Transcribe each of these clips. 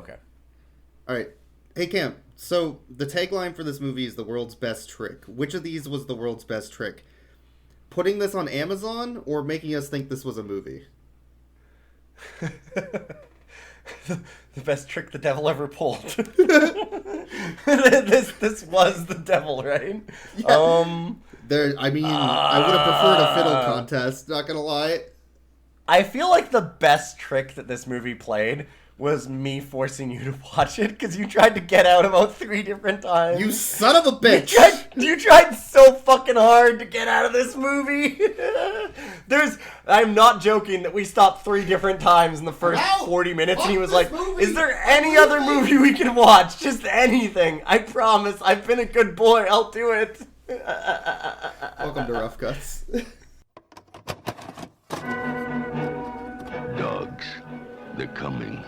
Okay. All right. Hey, Cam. So the tagline for this movie is the world's best trick. Which of these was the world's best trick? Putting this on Amazon or making us think this was a movie? The best trick the devil ever pulled. This was the devil, right? Yeah. I would have preferred a fiddle contest, not gonna lie. I feel like the best trick that this movie played was me forcing you to watch it because you tried to get out about 3 different times. You son of a bitch! You tried so fucking hard to get out of this movie. I'm not joking that we stopped 3 different times in the first 40 minutes and he was like, is there any other movie we can watch? Just anything. I promise. I've been a good boy. I'll do it. Welcome to Rough Cuts. Dogs, they're coming.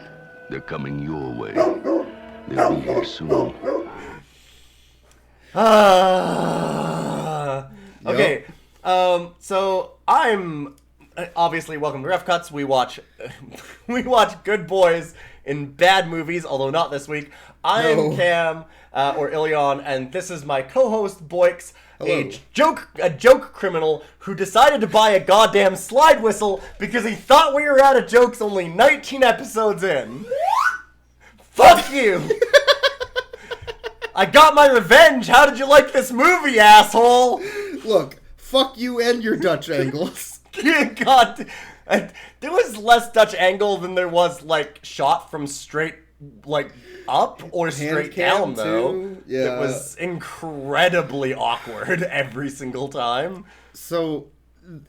They're coming your way. They'll be here soon. Okay, so I'm obviously welcome to Rough Cuts. We watch good boys in bad movies, although not this week. I'm Cam or Ilyon, and this is my co-host Boyks, a joke criminal who decided to buy a goddamn slide whistle because he thought we were out of jokes only 19 episodes in. Fuck you! I got my revenge. How did you like this movie, asshole? Look, fuck you and your Dutch angles. God, there was less Dutch angle than there was like shot from straight up or straight down though. Yeah. It was incredibly awkward every single time. So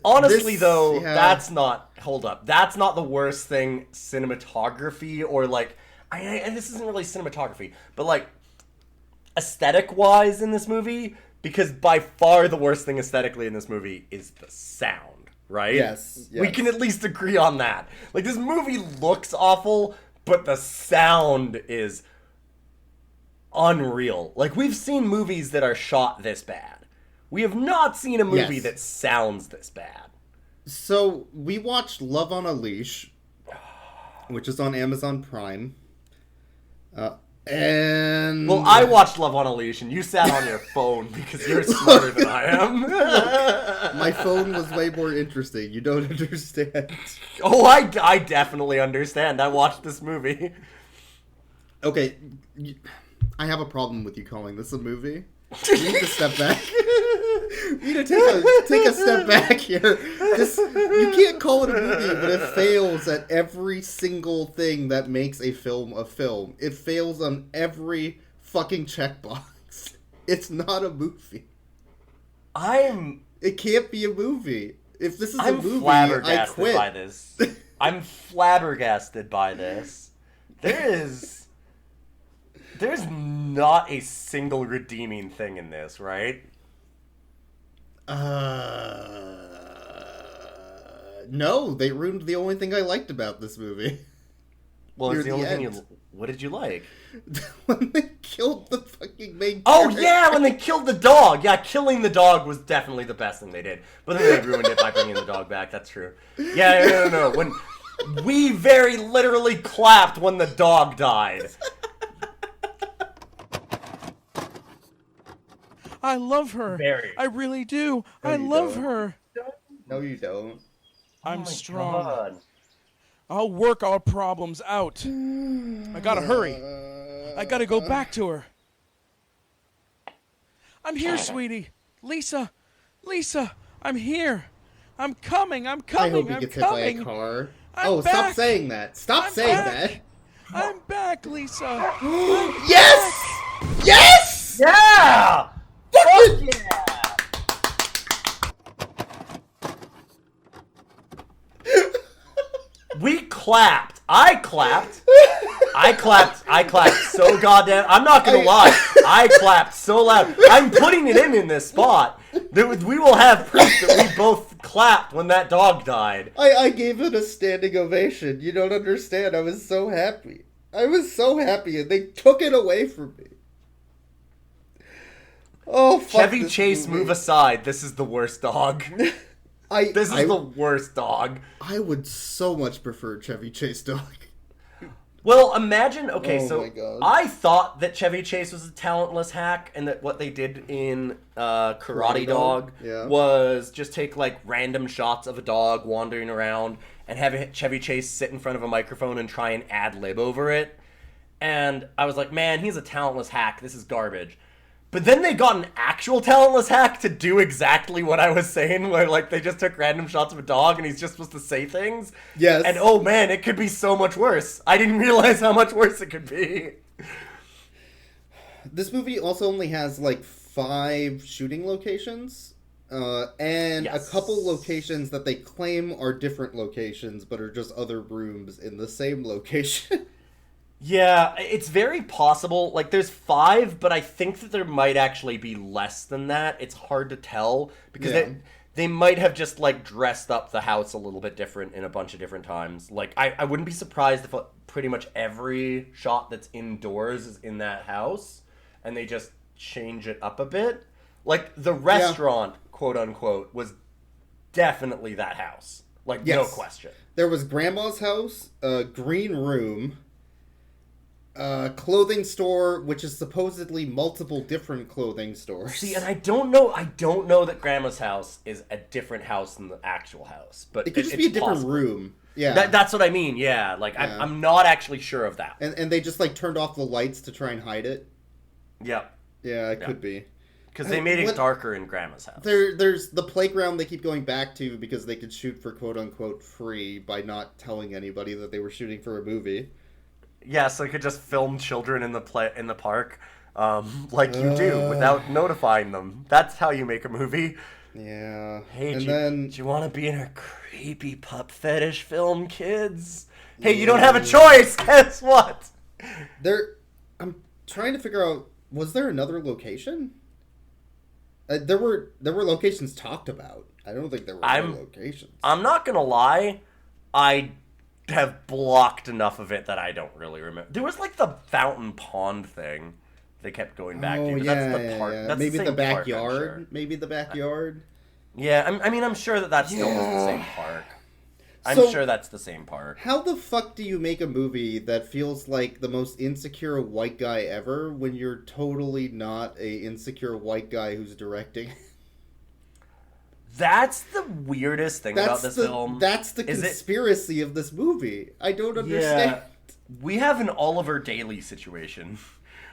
honestly that's not the worst thing cinematography or and this isn't really cinematography, but aesthetic wise in this movie, because by far the worst thing aesthetically in this movie is the sound, right? Yes. We can at least agree on that. This movie looks awful, but the sound is unreal. We've seen movies that are shot this bad. We have not seen a movie that sounds this bad. So we watched Love on a Leash, which is on Amazon Prime. And well, I watched Love on a Leash, and you sat on your phone because you're smarter than I am. My phone was way more interesting. You don't understand. Oh, I definitely understand. I watched this movie. Okay, I have a problem with you calling this a movie. You need to step back. You need to take a step back here. You can't call it a movie, but it fails at every single thing that makes a film a film. It fails on every fucking checkbox. It's not a movie. It can't be a movie. If this is a movie, I quit. By this. I'm flabbergasted by this. There's not a single redeeming thing in this, right? No, they ruined the only thing I liked about this movie. Well, it's the only thing what did you like? When they killed the fucking main character. Oh, yeah, when they killed the dog. Yeah, killing the dog was definitely the best thing they did. But then they ruined it by bringing the dog back. That's true. Yeah, no. When we very literally clapped when the dog died. I love her. Very. I really do. No, I you love don't. her. No, you don't. I'm Oh my strong. God. I'll work our problems out. I gotta hurry. I gotta go back to her. I'm here, sweetie. Lisa, I'm here. I'm coming. I hope he gets hit by a car. Stop saying that. Stop saying that. I'm back, Lisa. Yes! Yes! Yeah! Fuck yeah! We clapped. I clapped so goddamn... I'm not gonna lie. I clapped so loud. I'm putting it in this spot. We will have proof that we both clapped when that dog died. I gave it a standing ovation. You don't understand. I was so happy. And they took it away from me. Oh, fuck Chevy Chase, movie. move aside. This is the worst dog. This is the worst dog. I would so much prefer Chevy Chase dog. Well, imagine, okay, Oh so my God. I thought that Chevy Chase was a talentless hack, and that what they did in Karate Dog Yeah. was just take, like, random shots of a dog wandering around and have Chevy Chase sit in front of a microphone and try and ad-lib over it. And I was like, man, he's a talentless hack. This is garbage. But then they got an actual talentless hack to do exactly what I was saying, where, like, they just took random shots of a dog and he's just supposed to say things. Yes. And, oh, man, it could be so much worse. I didn't realize how much worse it could be. This movie also only has, like, 5 shooting locations. And Yes. a couple locations that they claim are different locations, but are just other rooms in the same location. Yeah, it's very possible. Like, there's 5, but I think that there might actually be less than that. It's hard to tell, because Yeah. they might have just, like, dressed up the house a little bit different in a bunch of different times. Like, I wouldn't be surprised if pretty much every shot that's indoors is in that house, and they just change it up a bit. Like, the restaurant, quote-unquote, was definitely that house. Like, no Yes. question. There was Grandma's house, a green room, a clothing store, which is supposedly multiple different clothing stores. See, and I don't know that Grandma's house is a different house than the actual house. But it could just it's be a different possible. room. Yeah. That's what I mean, yeah. Like, Yeah. I'm not actually sure of that. and they just, like, turned off the lights to try and hide it. Yeah. Yeah, it could be. Because they made it What- darker in Grandma's house. There's the playground they keep going back to because they could shoot for quote-unquote free by not telling anybody that they were shooting for a movie. Yeah, so they could just film children in the park, like you do, without notifying them. That's how you make a movie. Yeah. Hey, and do then you want to be in a creepy pup fetish film, kids? Hey, you don't have a choice. Guess what? I'm trying to figure out, was there another location? There were locations talked about. I don't think there were other locations. I'm not gonna lie, I have blocked enough of it that I don't really remember. There was like the fountain pond thing they kept going back to. But that's the park. Yeah. That's Maybe the the same park, I'm backyard. sure. Maybe the backyard. Yeah, I mean, I'm sure that still is the same park. I'm So- sure that's the same park. How the fuck do you make a movie that feels like the most insecure white guy ever when you're totally not a insecure white guy who's directing? That's the weirdest thing about this film. That's the is it- conspiracy of this movie. I don't understand. We have an Oliver Daly situation.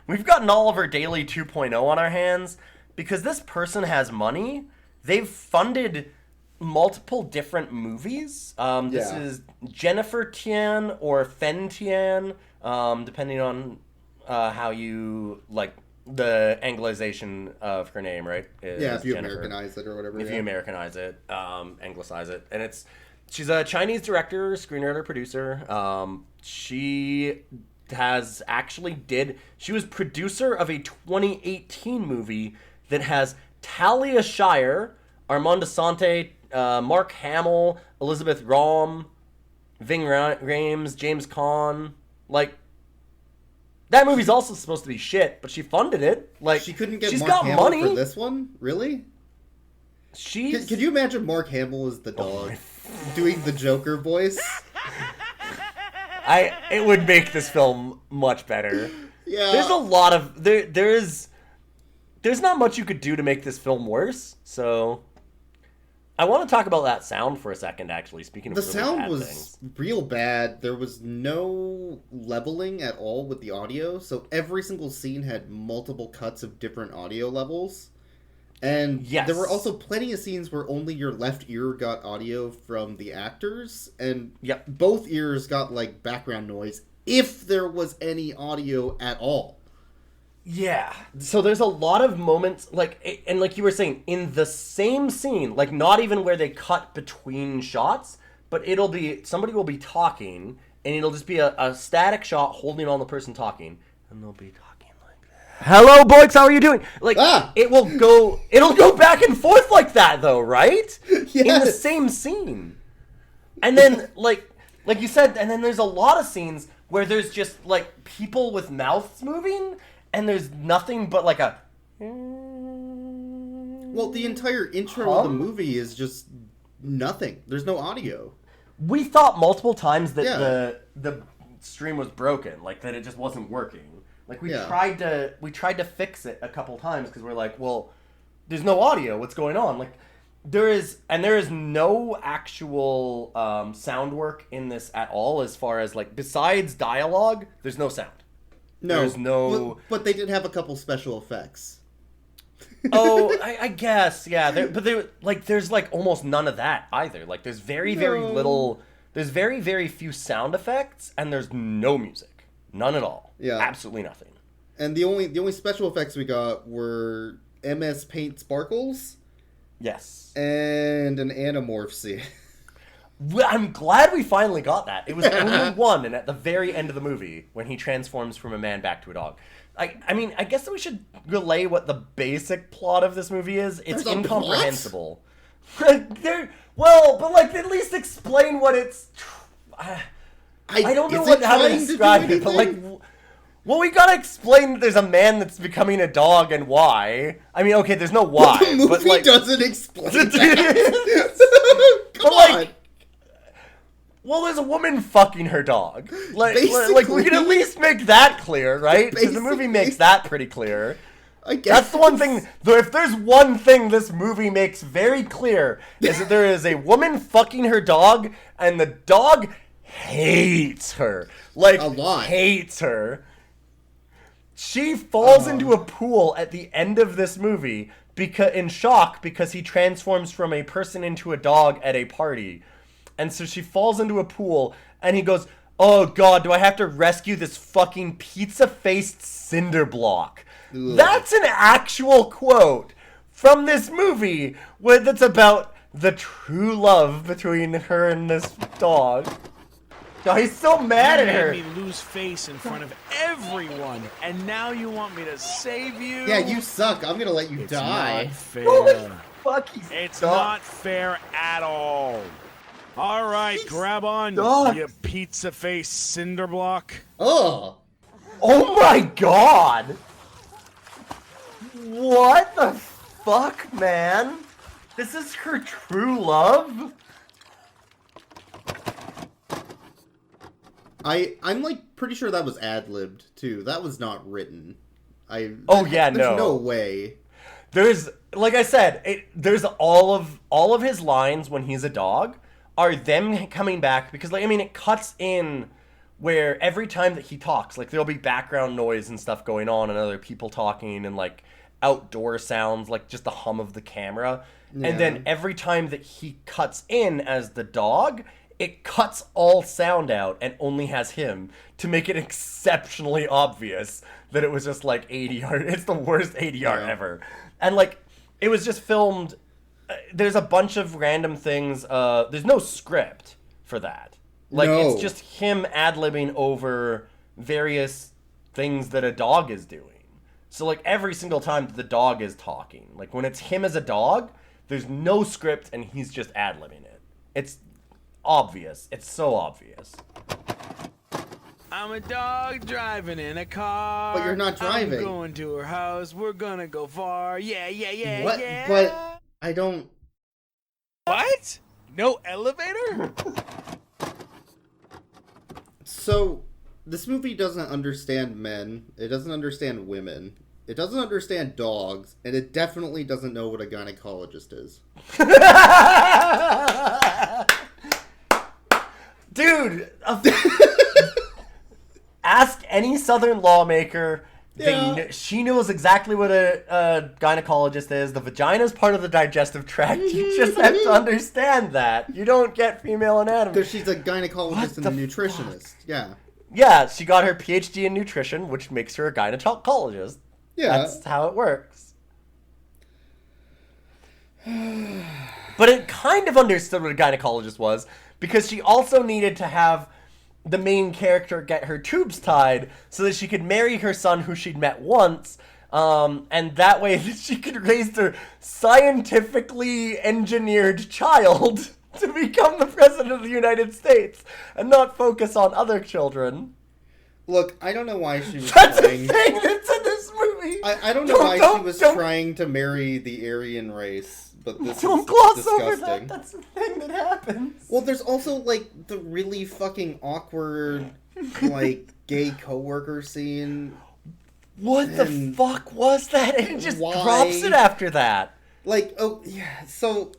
We've got an Oliver Daly 2.0 on our hands because this person has money. They've funded multiple different movies. This Yeah. is Jennifer Tian or Fen Tian, depending on how you like the Anglicization of her name, right? Yeah, if you Jennifer. Americanize it or whatever. If yeah. you Americanize it, Anglicize it, and she's a Chinese director, screenwriter, producer. She was producer of a 2018 movie that has Talia Shire, Armand Asante, Mark Hamill, Elizabeth Rom, Ving Rhames, James Caan. Like, that movie's also supposed to be shit, but she funded it. Like, She couldn't get she's Mark got Hamill money. for this one? Really? Could you imagine Mark Hamill as the dog doing the Joker voice? It would make this film much better. Yeah. There's a lot of there's not much you could do to make this film worse. So I want to talk about that sound for a second. Actually, speaking of The really sound bad was things. real bad. There was no leveling at all with the audio, so every single scene had multiple cuts of different audio levels. And Yes. there were also plenty of scenes where only your left ear got audio from the actors, and Yep. both ears got, like, background noise, if there was any audio at all. Yeah. So there's a lot of moments, like, and like you were saying, in the same scene, like, not even where they cut between shots, but somebody will be talking, and it'll just be a static shot holding on the person talking, and they'll be talking like that. Hello, Boyks, how are you doing? Like, it'll go back and forth like that, though, right? Yes. In the same scene. And then, like you said, and then there's a lot of scenes where there's just, like, people with mouths moving, and there's nothing but, like, a... Well, the entire intro of the movie is just nothing. There's no audio. We thought multiple times that Yeah. the stream was broken, like that it just wasn't working. Like we Yeah. tried to fix it a couple times because we're like, well, there's no audio. What's going on? Like there is no actual sound work in this at all. As far as like besides dialogue, there's no sound. No, There's no. But they did have a couple special effects. Oh, I guess, yeah. There's like almost none of that either. Like, there's very little. There's very few sound effects, and there's no music, none at all. Yeah, absolutely nothing. And the only special effects we got were MS Paint sparkles. Yes. And an Animorph scene. I'm glad we finally got that. It was only one, and at the very end of the movie, when he transforms from a man back to a dog. I mean, I guess that we should relay what the basic plot of this movie is. It's incomprehensible. But like, at least explain what it's. I don't know how to describe it, but like, well, we gotta explain that there's a man that's becoming a dog and why. I mean, okay, there's no why, the movie but like, doesn't explain that. Come on. Like, well, there's a woman fucking her dog. Like we can at least make that clear, right? Because the movie makes that pretty clear. I guess that's the one thing. Though, if there's one thing this movie makes very clear, is that there is a woman fucking her dog, and the dog hates her. Like, a lot. Hates her. She falls into a pool at the end of this movie in shock because he transforms from a person into a dog at a party. And so she falls into a pool, and he goes, "Oh God, do I have to rescue this fucking pizza-faced cinderblock?" Ugh. That's an actual quote from this movie that's about the true love between her and this dog. Oh, he's so mad at her. You made me lose face in front of everyone, and now you want me to save you? Yeah, you suck. I'm gonna let you die. Not fair. Holy fuck, it's not fair at all. All right, grab on, you pizza-faced cinderblock. Oh my God! What the fuck, man? This is her true love? I'm like pretty sure that was ad-libbed too. That was not written. There's no way. There's, like I said, there's all of his lines when he's a dog are them coming back because, like, I mean, it cuts in where every time that he talks, like, there'll be background noise and stuff going on and other people talking and, like, outdoor sounds, like, just the hum of the camera. Yeah. And then every time that he cuts in as the dog, it cuts all sound out and only has him to make it exceptionally obvious that it was just, like, ADR. It's the worst ADR ever. And, like, it was just filmed. There's a bunch of random things. There's no script for that. Like, it's just him ad-libbing over various things that a dog is doing. So, like, every single time that the dog is talking, like, when it's him as a dog, there's no script and he's just ad-libbing it. It's obvious. It's so obvious. I'm a dog driving in a car. But you're not driving. I'm going to her house. We're gonna go far. Yeah. What? Yeah. But I don't... What? No elevator? So, this movie doesn't understand men. It doesn't understand women. It doesn't understand dogs. And it definitely doesn't know what a gynecologist is. Dude! Ask any Southern lawmaker. She knows exactly what a gynecologist is. The vagina is part of the digestive tract. You just have to understand that. You don't get female anatomy. Because she's a gynecologist and a nutritionist. Fuck? Yeah. Yeah, she got her PhD in nutrition, which makes her a gynecologist. Yeah. That's how it works. But it kind of understood what a gynecologist was, because she also needed to have the main character get her tubes tied so that she could marry her son who she'd met once, and that way she could raise their scientifically engineered child to become the president of the United States and not focus on other children. Look, I don't know why she was That's trying... the thing that's in this movie! I don't know why she was trying to marry the Aryan race. But this don't is gloss disgusting. over that. That's the thing that happens. Well, there's also, like, the really fucking awkward like, gay coworker scene. What the fuck was that? And it just drops it after that. Like, oh, yeah, so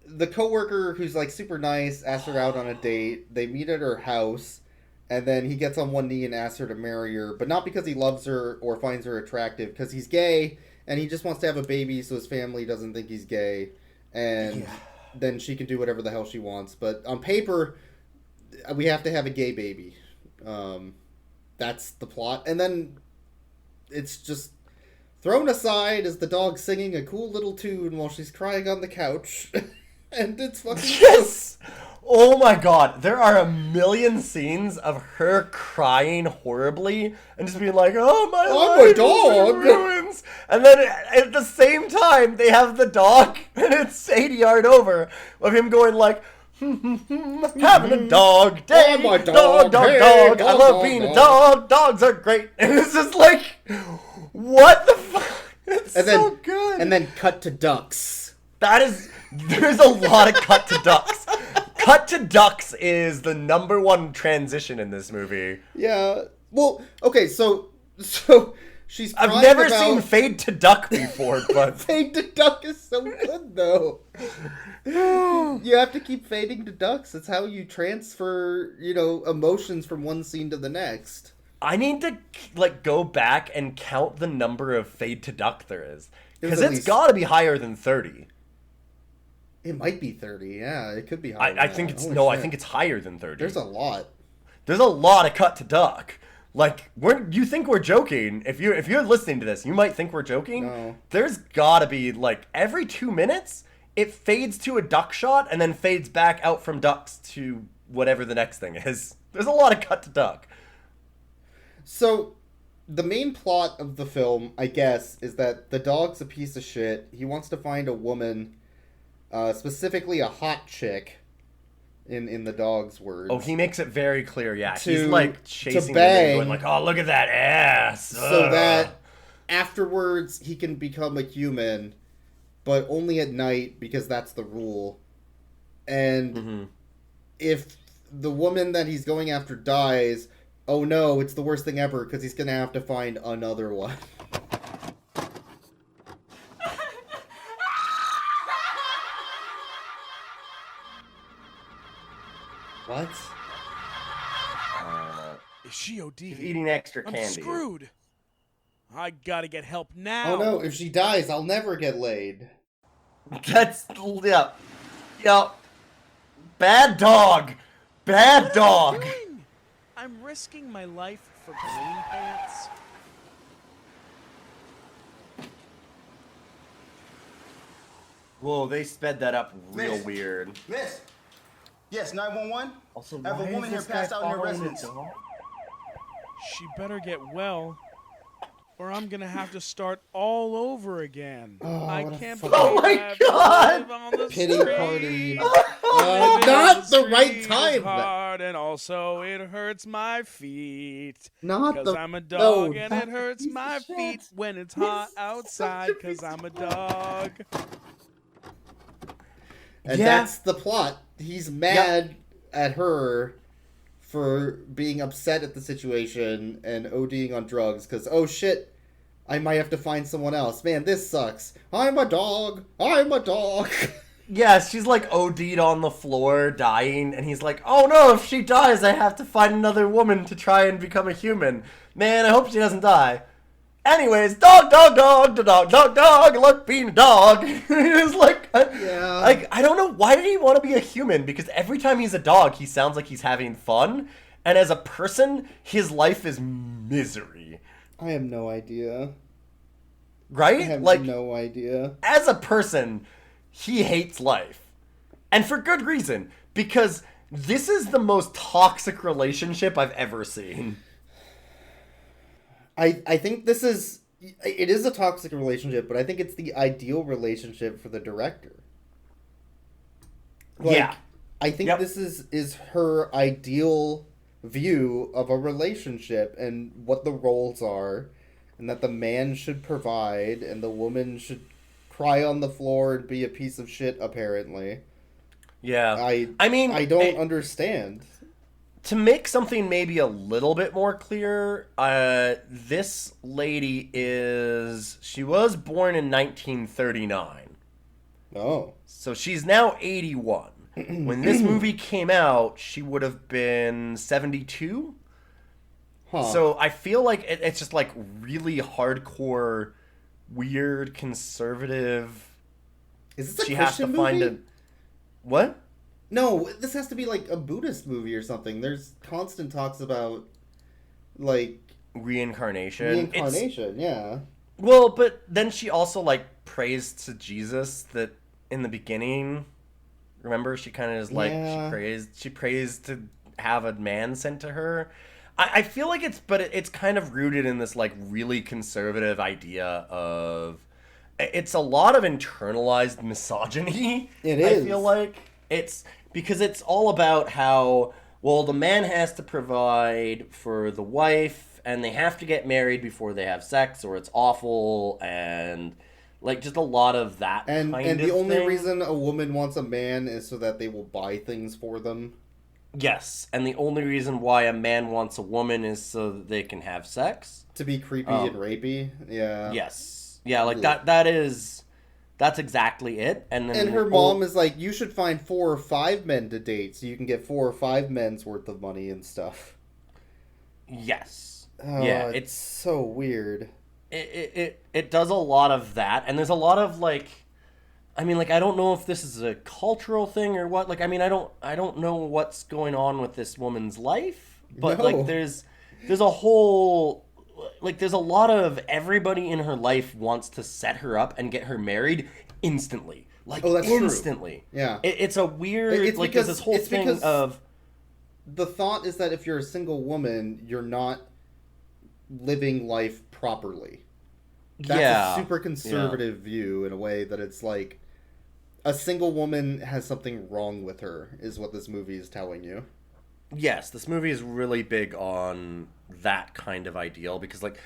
the coworker who's, like, super nice asks her out on a date. They meet at her house, and then he gets on one knee and asks her to marry her, but not because he loves her or finds her attractive, because he's gay, and he just wants to have a baby so his family doesn't think he's gay, and then she can do whatever the hell she wants. But on paper, we have to have a gay baby. That's the plot. And then it's just thrown aside as the dog singing a cool little tune while she's crying on the couch. And it's fucking... Yes! Oh my god, there are a million scenes of her crying horribly and just being like, oh my life a dog! is in ruins. And then at the same time, they have the dog, and it's 80 yard over, of him going like, having a dog day, I'm a dog, dog, hey, dog, I dog, love dog, being a dog. dog, dogs are great. And it's just like, what the fuck? It's so good. And then cut to ducks. There's a lot of cut to ducks. Cut to ducks is the #1 transition in this movie. Yeah. Well, okay, so she's crying I've never about... seen fade to duck before, but Fade to duck is so good, though. You have to keep fading to ducks. It's how you transfer, emotions from one scene to the next. I need to go back and count the number of fade to duck there is, because it's got to be higher than 30. It might be 30. Yeah, it could be higher. I think it's I think it's higher than 30. There's a lot. There's a lot of cut to duck. Like, you think we're joking? If you're listening to this, you might think we're joking. No. There's gotta be every 2 minutes, it fades to a duck shot and then fades back out from ducks to whatever the next thing is. There's a lot of cut to duck. So, the main plot of the film, I guess, is that the dog's a piece of shit. He wants to find a woman, specifically a hot chick. In the dog's words. Oh, he makes it very clear, yeah. He's chasing women going oh, look at that ass. So that afterwards he can become a human, but only at night because that's the rule. And if the woman that he's going after dies, oh no, it's the worst thing ever because he's going to have to find another one. What? Is she OD? He's eating extra candy. I'm screwed. I gotta get help now. Oh no, if she dies, I'll never get laid. That's, yeah. Bad dog. Bad dog. I'm risking my life for green pants. Whoa, they sped that up real Miss. weird. Miss. Yes, 911. Also, I have a why woman is here this guy passed out in her following the residence. dog? She better get well, or I'm gonna have to start all over again. I what a can't fuck- believe Oh my I have to God! live on the Pity street. party. Living Not on the right street is time. hard, and also it hurts my feet. Not Because the... I'm a dog, no, and that it hurts piece my of shit. feet when it's hot outside. Because I'm a dog. And Yeah. that's the plot. He's mad at her for being upset at the situation and ODing on drugs because, oh shit, I might have to find someone else. Man, this sucks. I'm a dog. I'm a dog. Yeah, she's OD'd on the floor, dying, and he's like, oh no, if she dies, I have to find another woman to try and become a human. Man, I hope she doesn't die. Anyways, dog, look, being a dog. It's I don't know, why did he want to be a human? Because every time he's a dog, he sounds like he's having fun. And as a person, his life is misery. I have no idea. Right? I have no idea. As a person, he hates life. And for good reason. Because this is the most toxic relationship I've ever seen. I think it is a toxic relationship, but I think it's the ideal relationship for the director. Yeah. I think this is her ideal view of a relationship and what the roles are, and that the man should provide and the woman should cry on the floor and be a piece of shit, apparently. Yeah. I mean, I don't understand. to make something maybe a little bit more clear, this lady she was born in 1939. Oh. So she's now 81. When this movie came out, she would have been 72. Huh. So I feel like it's just like really hardcore, weird, conservative. Is this a she Christian has to movie? find a what? No, this has to be like a Buddhist movie or something. There's constant talks about like Reincarnation. Yeah. Well, but then she also like prays to Jesus that in the beginning. Remember, she kind of is like she prays to have a man sent to her. I feel like it's kind of rooted in this like really conservative idea of it's a lot of internalized misogyny. It is. I feel like it's because it's all about how the man has to provide for the wife and they have to get married before they have sex or it's awful and like just a lot of that and kind of the only thing. reason a woman wants a man is so that they will buy things for them. Yes, and the only reason why a man wants a woman is so that they can have sex. To be creepy and rapey. Yeah. Yes. Yeah, like that's exactly it. And then her mom is like, you should find 4 or 5 men to date so you can get 4 or 5 men's worth of money and stuff. Yes. Oh, yeah, it's so weird. It does a lot of that, and there's a lot of like I mean, like, I don't know if this is a cultural thing or what. Like, I mean, I don't know what's going on with this woman's life, but like, there's a whole, like, there's a lot of everybody in her life wants to set her up and get her married instantly. Like, that's instantly. True. Yeah. It's a weird, like, there's this whole thing of. The thought is that if you're a single woman, you're not living life properly. That's a super conservative view in a way that it's like a single woman has something wrong with her is what this movie is telling you. Yes, this movie is really big on that kind of ideal because like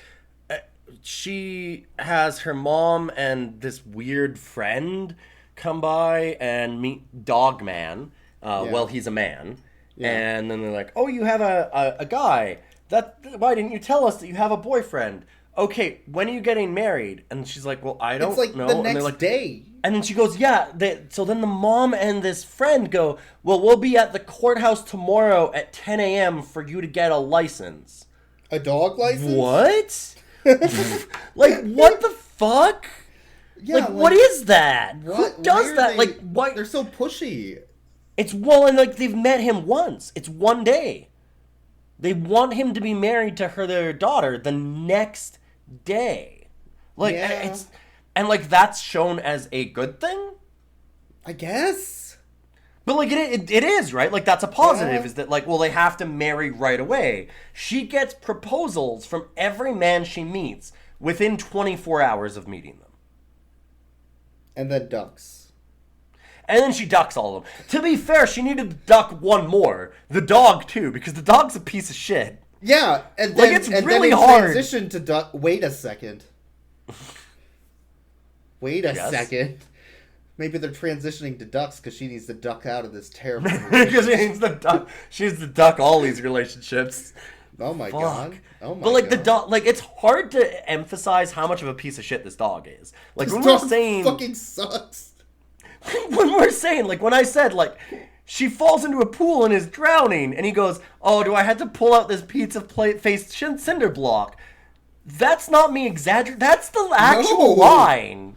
she has her mom and this weird friend come by and meet Dog Man. Well, he's a man. Yeah. And then they're like, "Oh, you have a guy. Why didn't you tell us that you have a boyfriend? Okay, when are you getting married?" And she's like, "Well, I don't know." It's like the next day. And then she goes, "Yeah." So then the mom and this friend go, "Well, we'll be at the courthouse tomorrow at 10 a.m. for you to get a license." A dog license? What? Like, what the fuck? Yeah, like, what is that? Who does that? Like, why? They're so pushy. And like, they've met him once. It's one day. They want him to be married to their daughter the next day. Like, and like, that's shown as a good thing? I guess. But like, it is, right? Like, that's a positive, is that like, well, they have to marry right away. She gets proposals from every man she meets within 24 hours of meeting them. And then ducks. And then she ducks all of them. To be fair, she needed to duck one more. The dog, too, because the dog's a piece of shit. Yeah, and then, like, it's really hard. Transition to duck. Wait a second. Wait a second. Maybe they're transitioning to ducks because she needs to duck out of this terrible relationship. Because she needs to duck all these relationships. Oh my god. Oh my god. But like the dog, like it's hard to emphasize how much of a piece of shit this dog is. Like this when dog we're saying fucking sucks. When we're saying, like, when I said, like, she falls into a pool and is drowning, and he goes, "Oh, do I have to pull out this pizza-faced cinder block?" That's not me exaggerating. That's the actual line.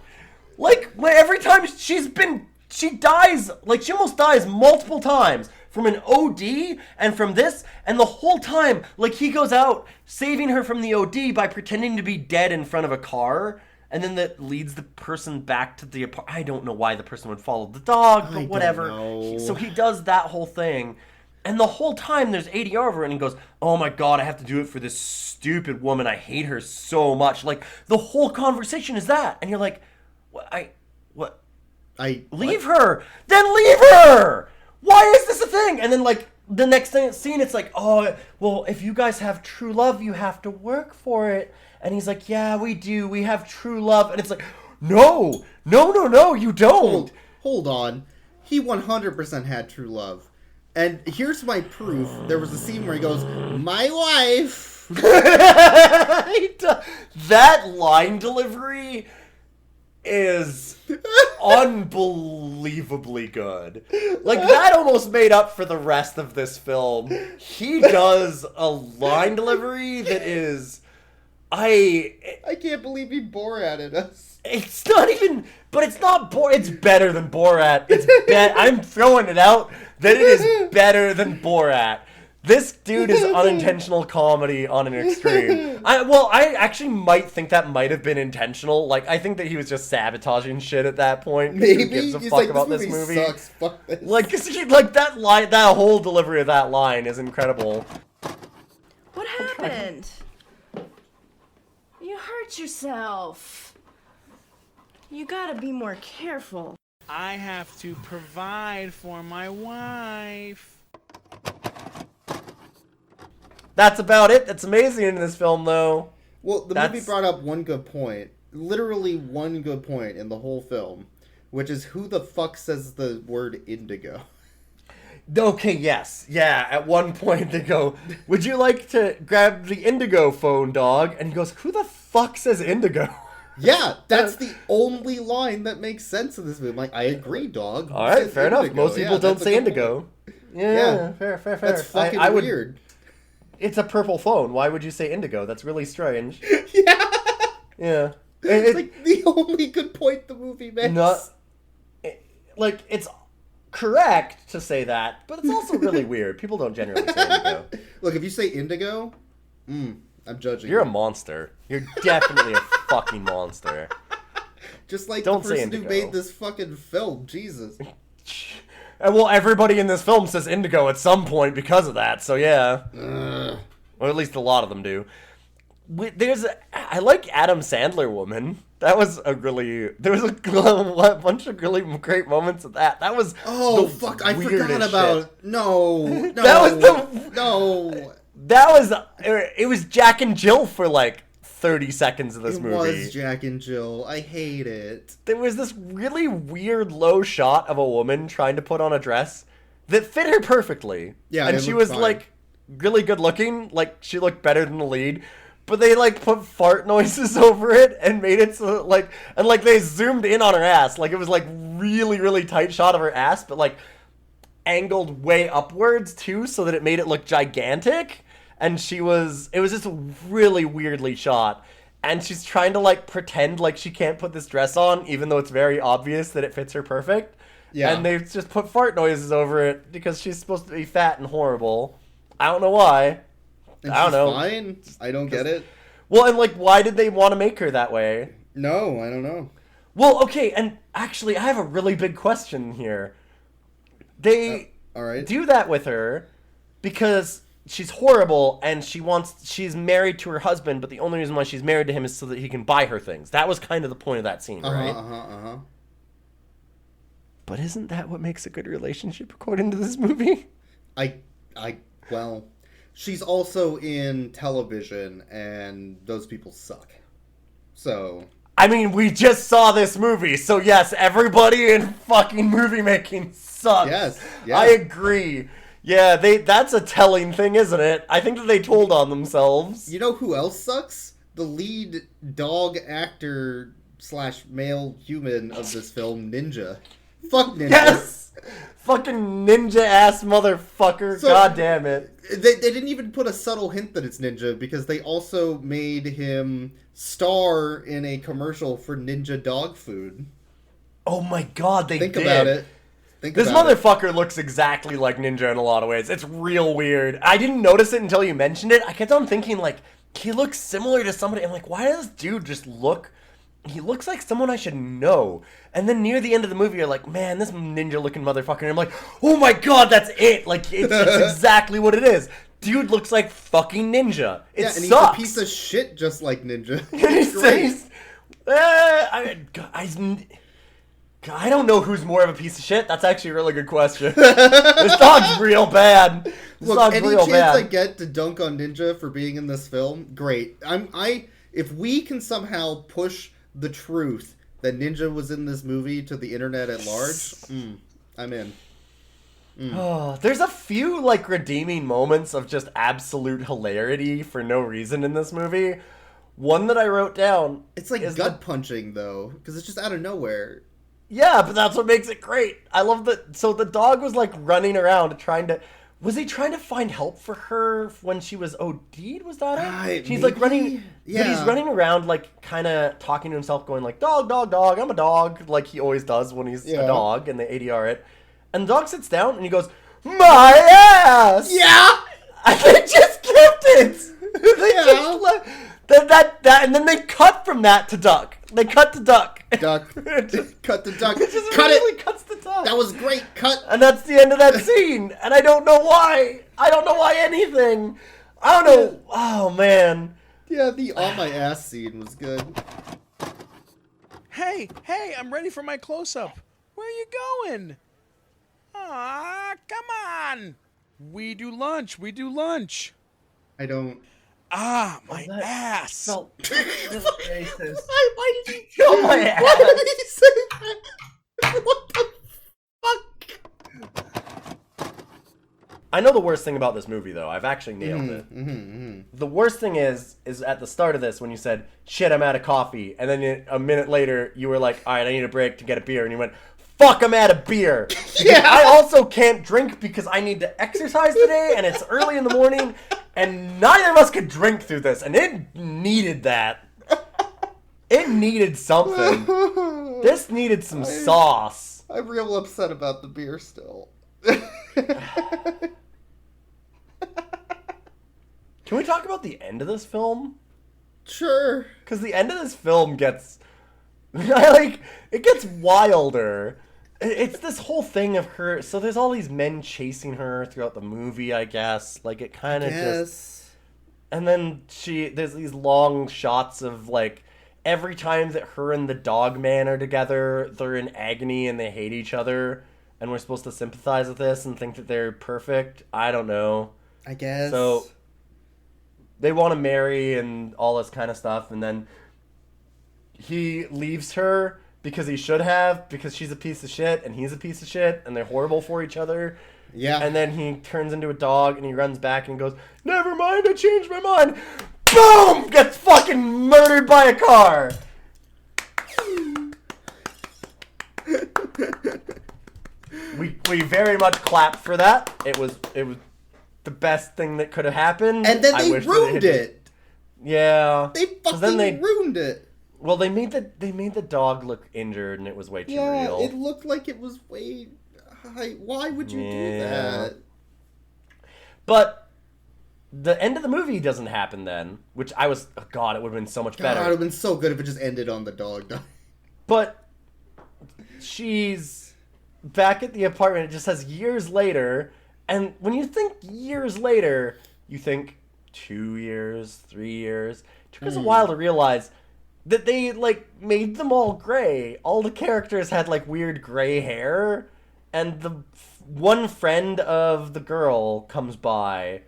Like, every time she dies, like, she almost dies multiple times from an OD and from this, and the whole time, like, he goes out saving her from the OD by pretending to be dead in front of a car. And then that leads the person back to the apartment. I don't know why the person would follow the dog, but whatever. So he does that whole thing. And the whole time there's ADR over it and he goes, "Oh my god, I have to do it for this stupid woman. I hate her so much." Like, the whole conversation is that. And you're like, leave her. Then leave her. Why is this a thing? And then, like, the next scene, it's like, "Oh, well, if you guys have true love, you have to work for it." And he's like, "Yeah, we do. We have true love." And it's like, no, you don't. Hold on. He 100% had true love. And here's my proof. There was a scene where he goes, "My wife." That line delivery is unbelievably good. Like, that almost made up for the rest of this film. He does a line delivery that is... I can't believe he Borated us. It's not even... But it's not it's better than Borat. I'm throwing it out that it is better than Borat. This dude is unintentional comedy on an extreme. I actually might think that might have been intentional. Like, I think that he was just sabotaging shit at that point. Maybe. Who gives a He's fuck like, about this movie sucks. Fuck this. Like, 'cause that line, that whole delivery of that line is incredible. What happened? You hurt yourself. You gotta be more careful. I have to provide for my wife. That's about it. That's amazing in this film, though. Well, the movie brought up one good point. Literally one good point in the whole film. Which is, who the fuck says the word indigo? Okay, yes. Yeah, at one point they go, "Would you like to grab the indigo phone, dog?" And he goes, "Who the fuck says indigo?" Yeah, that's the only line that makes sense in this movie. I'm like, I agree, dog. All right, fair enough. Most people don't say indigo. Yeah, fair. That's fucking weird. It's a purple phone. Why would you say indigo? That's really strange. Yeah. Yeah. It's like the only good point the movie makes. It's correct to say that, but it's also really weird. People don't generally say indigo. Look, if you say indigo, I'm judging. You're a monster. You're definitely a fucking monster. Just like Don't the say person who indigo. made this fucking film. Jesus. Well, everybody in this film says indigo at some point because of that, so yeah. Or at least a lot of them do. I like Adam Sandler Woman. That was there was a bunch of really great moments of that. That was I forgot about shit. No. It was Jack and Jill for like 30 seconds of this movie. It was Jack and Jill. I hate it. There was this really weird low shot of a woman trying to put on a dress that fit her perfectly. Yeah, and she was fine. like really good looking. Like, she looked better than the lead. But they like put fart noises over it and made it so they zoomed in on her ass. Like, it was like really, really tight shot of her ass, but like angled way upwards too, so that it made it look gigantic. And it was just really weirdly shot. And she's trying to like pretend like she can't put this dress on, even though it's very obvious that it fits her perfect. Yeah. And they just put fart noises over it because she's supposed to be fat and horrible. I don't know why. And I don't know. Fine. I don't get it. Well, and like, why did they want to make her that way? No, I don't know. Well, okay, and actually, I have a really big question here. They all right. do that with her because she's horrible and she's married to her husband, but the only reason why she's married to him is so that he can buy her things. That was kind of the point of that scene, right? But isn't that what makes a good relationship according to this movie? Well, she's also in television, and those people suck. So... I mean, we just saw this movie, so yes, everybody in fucking movie making sucks. Yes. I agree. Yeah, that's a telling thing, isn't it? I think that they told on themselves. You know who else sucks? The lead dog actor / male human of this film, Ninja. Fuck Ninja. Yes! Fucking ninja-ass motherfucker. God damn it. They didn't even put a subtle hint that it's Ninja, because they also made him star in a commercial for Ninja dog food. Oh my god, they did. Think about it. This motherfucker looks exactly like Ninja in a lot of ways. It's real weird. I didn't notice it until you mentioned it. I kept on thinking, like, he looks similar to somebody. I'm like, why does this dude just look... He looks like someone I should know. And then near the end of the movie, you're like, man, this ninja-looking motherfucker. And I'm like, oh my god, that's it. Like, it's exactly what it is. Dude looks like fucking Ninja. It and sucks. He's a piece of shit just like Ninja. I don't know who's more of a piece of shit. That's actually a really good question. This dog's real bad. Look, any chance I get to dunk on Ninja for being in this film, great. If we can somehow push the truth that Ninja was in this movie to the internet at large, I'm in. There's a few, like, redeeming moments of just absolute hilarity for no reason in this movie. One that I wrote down... It's like gut-punching, though, because it's just out of nowhere. Yeah, but that's what makes it great. I love that... So the dog was, like, running around trying to... Was he trying to find help for her when she was OD'd? Was that it? She's, like, running... Yeah. But he's running around, like, kind of talking to himself, going, like, dog, dog, dog, I'm a dog, like he always does when he's a dog, and they ADR it. And the dog sits down, and he goes, my ass! Yeah! And they just kept it! They just left... That, and then they cut from that to duck. They cut to duck. Duck. Cut to duck. It just Cut really it! cuts the duck. That was great. Cut. And that's the end of that scene. And I don't know why. I don't know why anything. I don't know. Oh, man. Yeah, the on my ass scene was good. Hey, I'm ready for my close-up. Where are you going? Ah, come on. We do lunch. I don't... Ah, my ass. Felt just racist. Why did you Kill my ass. Why did he say that? What the fuck? I know the worst thing about this movie, though. I've actually nailed it. The worst thing is at the start of this when you said, shit, I'm out of coffee. And then a minute later, you were like, all right, I need a break to get a beer. And you went, fuck, I'm out of beer. Yeah. I also can't drink because I need to exercise today, and it's early in the morning, and neither of us could drink through this. And it needed that. It needed something. This needed some sauce. I'm real upset about the beer still. Can we talk about the end of this film? Sure. Because the end of this film gets... it gets wilder. It's this whole thing of her... So there's all these men chasing her throughout the movie, I guess. Like, it kind of just... And then there's these long shots of, like... Every time that her and the dog man are together, they're in agony and they hate each other. And we're supposed to sympathize with this and think that they're perfect. I don't know. I guess. So... They want to marry and all this kind of stuff, and then he leaves her because he should have, because she's a piece of shit and he's a piece of shit, and they're horrible for each other. Yeah. And then he turns into a dog and he runs back and goes, never mind, I changed my mind. Boom! Gets fucking murdered by a car. We very much clapped for that. It was the best thing that could have happened. And then they ruined it. Yeah. They fucking ruined it. Well, they made the dog look injured, and it was way too real. Yeah, it looked like it was way... Why would you do that? But the end of the movie doesn't happen then, which I was... Oh God, it would have been so much better. It would have been so good if it just ended on the dog dying. But she's back at the apartment. It just says years later... And when you think years later, you think 2 years, 3 years. It took us a while to realize that they, like, made them all gray. All the characters had, like, weird gray hair. And the one friend of the girl comes by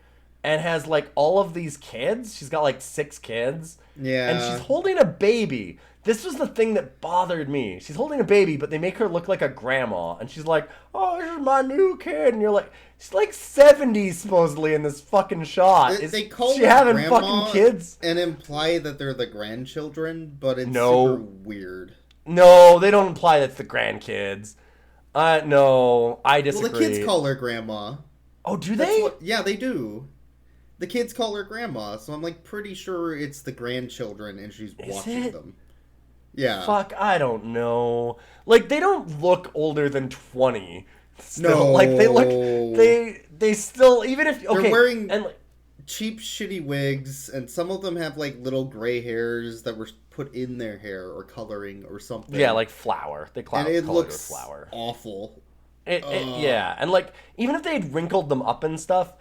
and has, like, all of these kids. She's got, like, 6 kids. Yeah. And she's holding a baby. This was the thing that bothered me. She's holding a baby, but they make her look like a grandma. And she's like, oh, this is my new kid. And you're like, she's like 70 supposedly in this fucking shot. They call she her having grandma fucking kids? And imply that they're the grandchildren, but it's super weird. No, they don't imply that's the grandkids. No, I disagree. Well, the kids call her grandma. Oh, do they? Yeah, they do. The kids call her grandma, so I'm like pretty sure it's the grandchildren and she's watching them. Yeah. Fuck, I don't know. Like, they don't look older than 20. Still. No. Like, they look... They still... Even if... Okay, they're wearing and, cheap, shitty wigs, and some of them have, like, little gray hairs that were put in their hair or coloring or something. Yeah, like flour. They and it looks with flour. Awful. Yeah, and, like, even if they had wrinkled them up and stuff,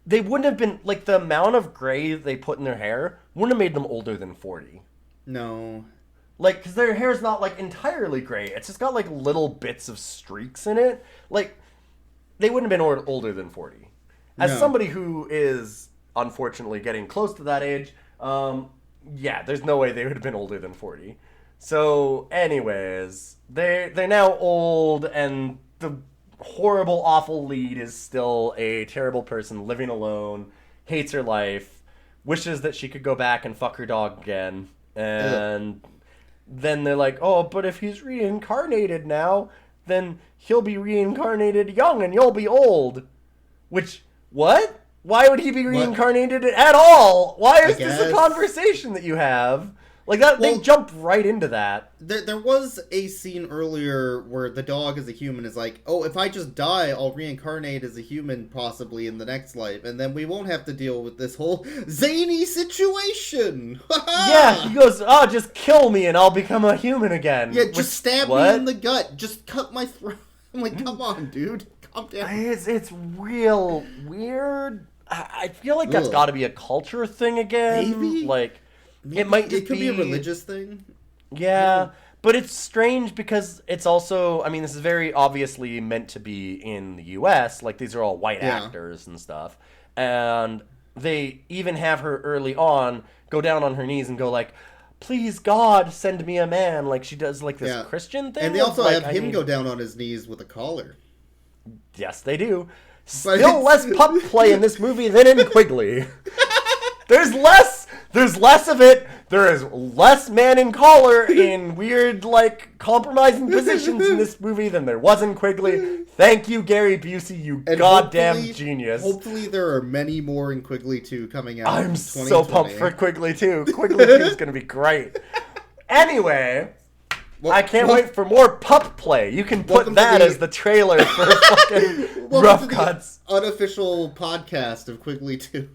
they wouldn't have been... Like, the amount of gray they put in their hair wouldn't have made them older than 40. No. Like, because their hair's not, like, entirely gray. It's just got, like, little bits of streaks in it. Like, they wouldn't have been older than 40. As somebody who is, unfortunately, getting close to that age, yeah, there's no way they would have been older than 40. So, anyways, they're now old, and horrible, awful lead is still a terrible person living alone, hates her life, wishes that she could go back and fuck her dog again. And then they're like, oh, but if he's reincarnated now, then he'll be reincarnated young and you'll be old. Which, what? Why would he be reincarnated at all? Why is this a conversation that you have? Like that, they jumped right into that. There was a scene earlier where the dog as a human is like, oh, if I just die, I'll reincarnate as a human possibly in the next life, and then we won't have to deal with this whole zany situation. Yeah, he goes, oh, just kill me and I'll become a human again. Yeah, just stab me in the gut. Just cut my throat. I'm like, come on, dude. Calm down. It's real weird. I feel like that's got to be a culture thing again. Maybe? Like... It could be a religious thing. Yeah, but it's strange because it's also, I mean, this is very obviously meant to be in the US. Like, these are all white actors and stuff. And they even have her early on go down on her knees and go like, please, God, send me a man. Like, she does, like, this Christian thing. And they also have him go down on his knees with a collar. Yes, they do. Still less pup play in this movie than in Quigley. There's less of it. There is less man in collar in weird, like, compromising positions in this movie than there was in Quigley. Thank you, Gary Busey, you goddamn genius. Hopefully there are many more in Quigley 2 coming out. I'm so pumped for Quigley 2. Quigley 2 is going to be great. Anyway, I can't wait for more pup play. You can put that as the trailer for fucking Rough Cuts. Unofficial podcast of Quigley 2.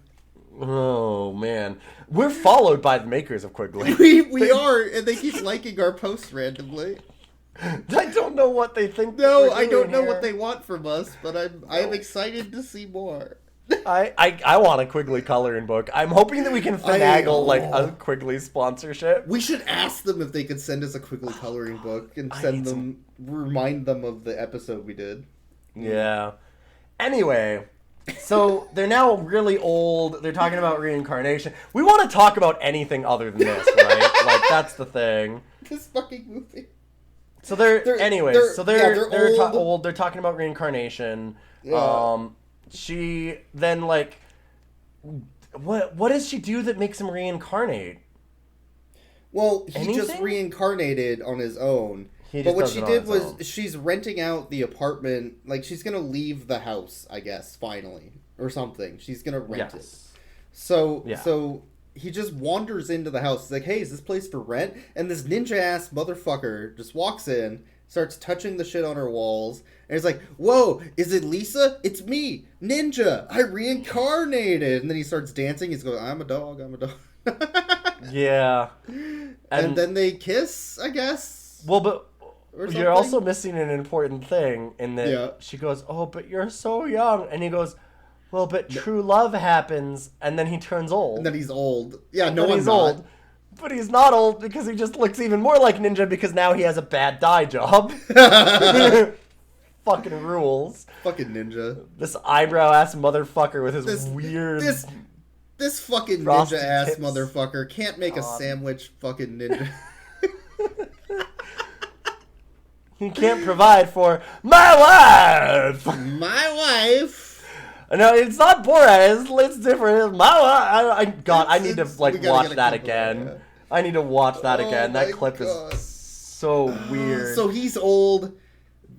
Oh, man. We're followed by the makers of Quigley. We are, and they keep liking our posts randomly. I don't know what they think. No, I don't know what they want from us, but I'm excited to see more. I want a Quigley coloring book. I'm hoping that we can finagle like a Quigley sponsorship. We should ask them if they could send us a Quigley coloring book and remind them of the episode we did. Yeah. Anyway, so they're now really old. They're talking about reincarnation. We want to talk about anything other than this, right? Like, that's the thing. This fucking movie. So they're old. old. They're talking about reincarnation. Yeah. She then, like, what does she do that makes him reincarnate? Well, he just reincarnated on his own. But what she did was she's renting out the apartment. Like, she's going to leave the house, I guess, finally. Or something. She's going to rent it. So he just wanders into the house. He's like, hey, is this place for rent? And this ninja-ass motherfucker just walks in, starts touching the shit on her walls. And he's like, whoa, is it Lisa? It's me, Ninja. I reincarnated. And then he starts dancing. He's going, I'm a dog. Yeah. And then they kiss, I guess. Well, but you're also missing an important thing in that she goes, oh, but you're so young. And he goes, well, but true love happens. And then he turns old. And then he's old. Yeah, he's old. But he's not old because he just looks even more like Ninja because now he has a bad dye job. Fucking rules. Fucking Ninja. This eyebrow-ass motherfucker with his weird... This fucking ninja-ass motherfucker can't make a sandwich, fucking Ninja. He can't provide for my wife! My wife! No, it's not Borat. It's different. It's my wife. I need to watch that again. I need to watch that again. That clip is so weird. So he's old.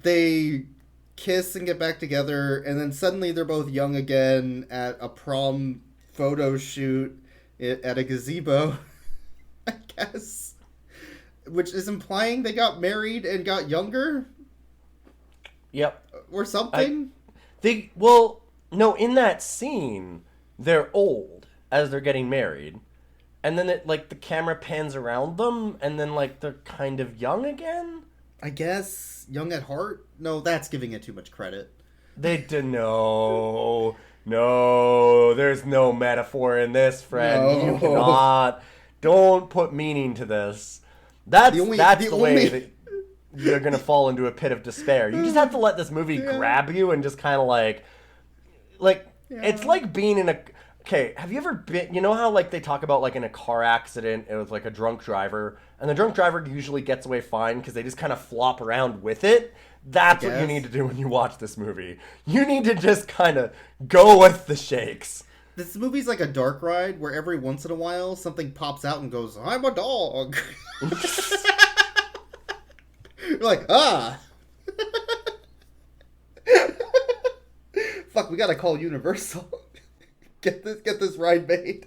They kiss and get back together, and then suddenly they're both young again at a prom photo shoot at a gazebo, I guess. Which is implying they got married and got younger? Yep. Or something? No, in that scene, they're old as they're getting married. And then the camera pans around them, and then they're kind of young again? I guess. Young at heart? No, that's giving it too much credit. No, there's no metaphor in this, friend. No. You cannot. Don't put meaning to this. That's the way that you're going to fall into a pit of despair. You just have to let this movie grab you and just kind of it's like being in a... okay, have you ever been, you know how like they talk about like in a car accident, it was like a drunk driver, and the drunk driver usually gets away fine because they just kind of flop around with it? That's what you need to do when you watch this movie. You need to just kind of go with the shakes. This movie's like a dark ride where every once in a while something pops out and goes, I'm a dog. You're like, ah. Fuck, we gotta call Universal. Get this ride made.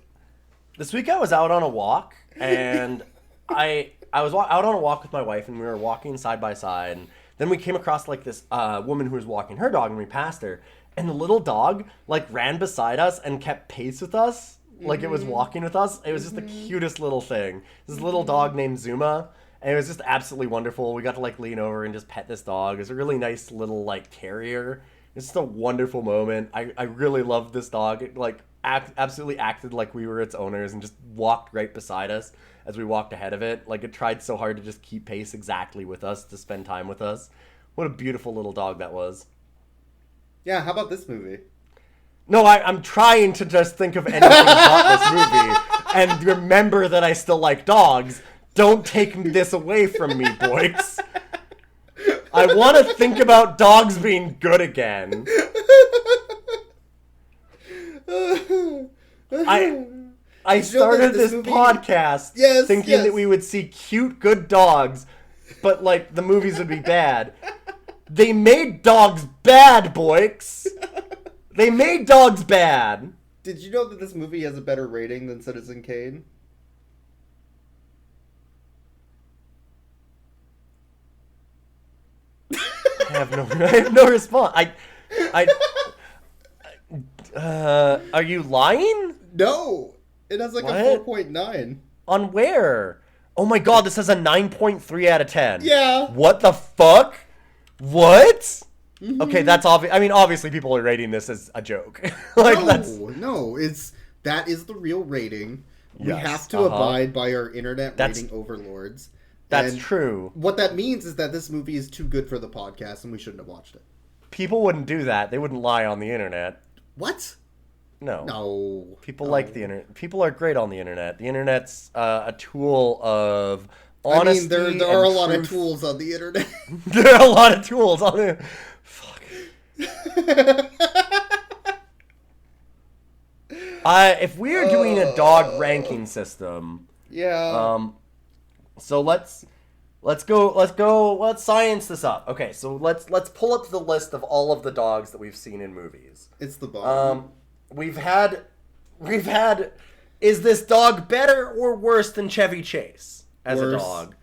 This week I was out on a walk, and I was out on a walk with my wife, and we were walking side by side, and then we came across like this woman who was walking her dog, and we passed her, and the little dog like ran beside us and kept pace with us, like it was walking with us. It was just the cutest little thing. This little dog named Zuma, and it was just absolutely wonderful. We got to like lean over and just pet this dog. It was a really nice little like terrier. It's just a wonderful moment. I really loved this dog. It like absolutely acted like we were its owners and just walked right beside us as we walked ahead of it. Like it tried so hard to just keep pace exactly with us, to spend time with us. What a beautiful little dog that was. Yeah, how about this movie? No, I'm trying to just think of anything about this movie and remember that I still like dogs. Don't take this away from me, Boyks. I want to think about dogs being good again. I started this podcast thinking that we would see cute, good dogs, but like the movies would be bad. They made dogs bad, Boyks. They made dogs bad. Did you know that this movie has a better rating than Citizen Kane? I have no response. Are you lying? No, it has like a 4.9. On where? Oh my god, this has a 9.3 out of 10. Yeah. What the fuck? What? Mm-hmm. Okay, that's obvious. I mean, obviously people are rating this as a joke. Like no, that is the real rating. We Yes, have to abide by our internet rating overlords. That's true. What that means is that this movie is too good for the podcast and we shouldn't have watched it. People wouldn't do that. They wouldn't lie on the internet. What? No. No. People like the internet. People are great on the internet. The internet's a tool of honesty. I mean, there are a lot of tools on the internet. There are a lot of tools on the... Fuck. If we are doing a dog ranking system... Yeah. So let's science this up. Okay, so let's pull up the list of all of the dogs that we've seen in movies. It's the bottom. We've had is this dog better or worse than Chevy Chase as a dog?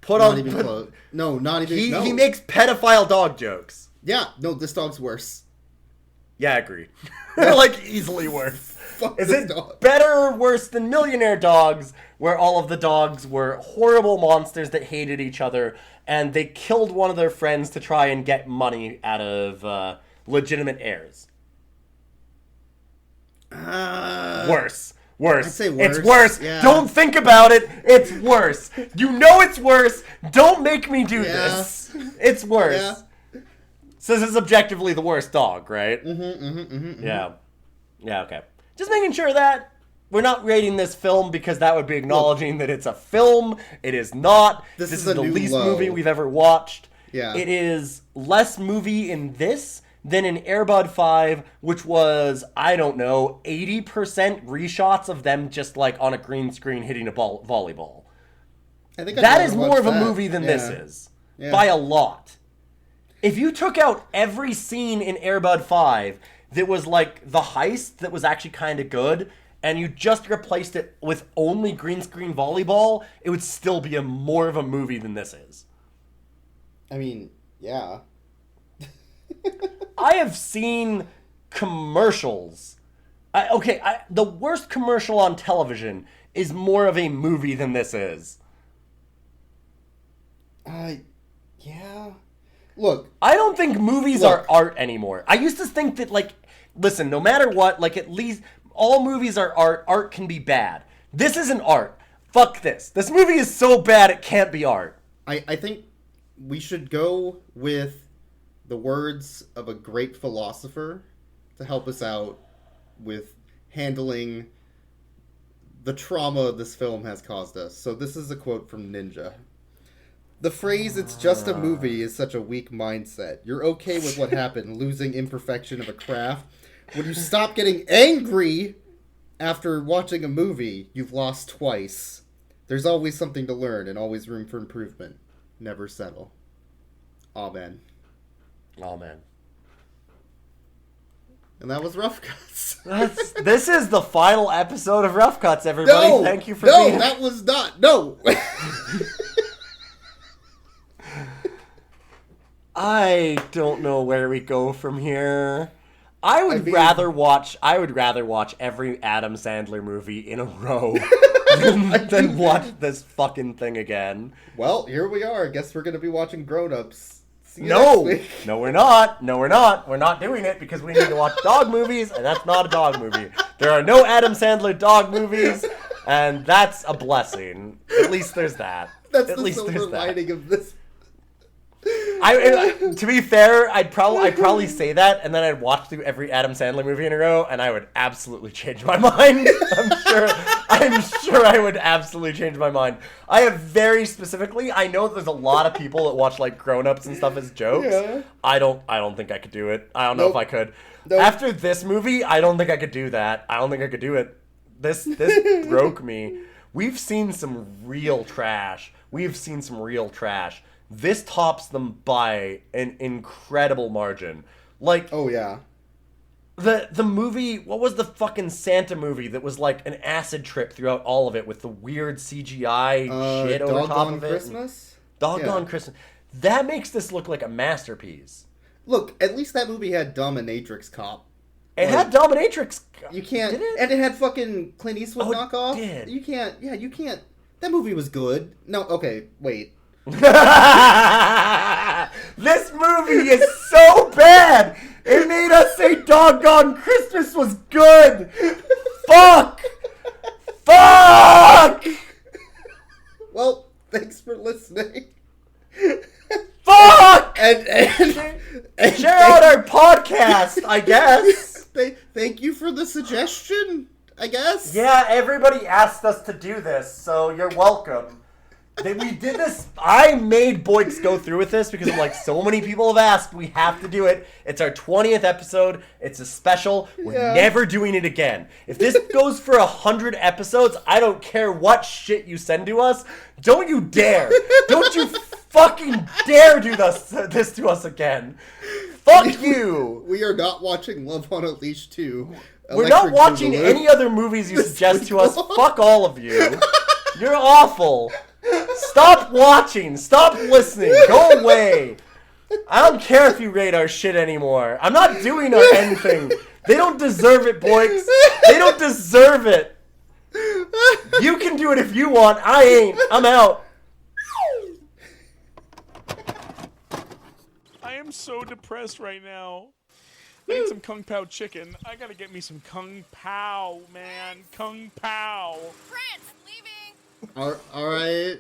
Not even close. No, not even. He makes pedophile dog jokes. Yeah, no, this dog's worse. Yeah, I agree. Like easily worse. Is it dog. better or worse than Millionaire Dogs, where all of the dogs were horrible monsters that hated each other, and they killed one of their friends to try and get money out of legitimate heirs? Worse. I'd say worse. It's worse. Yeah. Don't think about it. It's worse. You know it's worse. Don't make me do this. It's worse. Yeah. So this is objectively the worst dog, right? Yeah. Yeah, okay. Just making sure that we're not rating this film because that would be acknowledging that it's a film. It is not. This is the least movie we've ever watched. Yeah. It is less movie in this than in Air Bud 5, which was, I don't know, 80% reshots of them just like on a green screen hitting a volleyball. I think that is more of a movie than this is. Yeah. By a lot. If you took out every scene in Air Bud 5 that was like the heist that was actually kind of good, and you just replaced it with only green screen volleyball, it would still be more of a movie than this is. I mean, yeah. I have seen commercials. The worst commercial on television is more of a movie than this is. Yeah. Look. I don't think movies are art anymore. I used to think that, like, listen, no matter what, like, at least all movies are art. Art can be bad. This isn't art. Fuck this. This movie is so bad it can't be art. I think we should go with the words of a great philosopher to help us out with handling the trauma this film has caused us. So this is a quote from Ninja. The phrase, "it's just a movie," is such a weak mindset. You're okay with what happened, losing imperfection of a craft. When you stop getting angry after watching a movie, you've lost twice. There's always something to learn and always room for improvement. Never settle. Amen. Amen. And that was Rough Cuts. This is the final episode of Rough Cuts, everybody. No! Thank you for No, being... that was not. No! I don't know where we go from here. I would mean- rather watch every Adam Sandler movie in a row than watch this fucking thing again. Well, here we are. I guess we're going to be watching Grown Ups. See you No, next week. no, we're not. No, we're not. We're not doing it because we need to watch dog movies, and that's not a dog movie. There are no Adam Sandler dog movies, and that's a blessing. At least there's that. That's At the least silver there's that. lining of this. To be fair, I'd probably say that, and then I'd watch through every Adam Sandler movie in a row, and I would absolutely change my mind. I'm sure I would absolutely change my mind. I have very specifically, I know there's a lot of people that watch like Grown Ups and stuff as jokes. Yeah. I don't think I could do it. I don't know if I could. Nope. After this movie, I don't think I could do that. I don't think I could do it. This broke me. We've seen some real trash. This tops them by an incredible margin. Like, Oh, yeah. the movie, what was the fucking Santa movie that was like an acid trip throughout all of it with the weird CGI shit over top Doggone of it? Christmas? Doggone Yeah. Christmas. That makes this look like a masterpiece. Look, at least that movie had Dominatrix Cop. It Like, had Dominatrix. You can't... Did it? And it had fucking Clint Eastwood Oh, it knockoff. did. You can't... Yeah, you can't... That movie was good. No, okay, wait. This movie is so bad. It made us say doggone Christmas was good. Fuck. Well, thanks for listening. Fuck. And Share out our podcast, I guess. thank you for the suggestion, I guess. Yeah, everybody asked us to do this, so you're welcome. We did this. I made Boyks go through with this because like so many people have asked. We have to do it. It's our 20th episode. It's a special. We're Yeah. never doing it again. If this goes for 100 episodes, I don't care what shit you send to us. Don't you dare. Don't you fucking dare do this to us again. Fuck you. We are not watching Love on a Leash 2. We're not Electric watching Boogaloo. any other movies you suggest to us. Fuck all of you. You're awful. Stop watching. Stop listening. Go away. I don't care if you rate our shit anymore. I'm not doing anything. They don't deserve it, Boyks. They don't deserve it. You can do it if you want. I ain't. I'm out. I am so depressed right now. I need some Kung Pao chicken. I gotta get me some Kung Pao, man. Kung Pao. France, leaving. All right.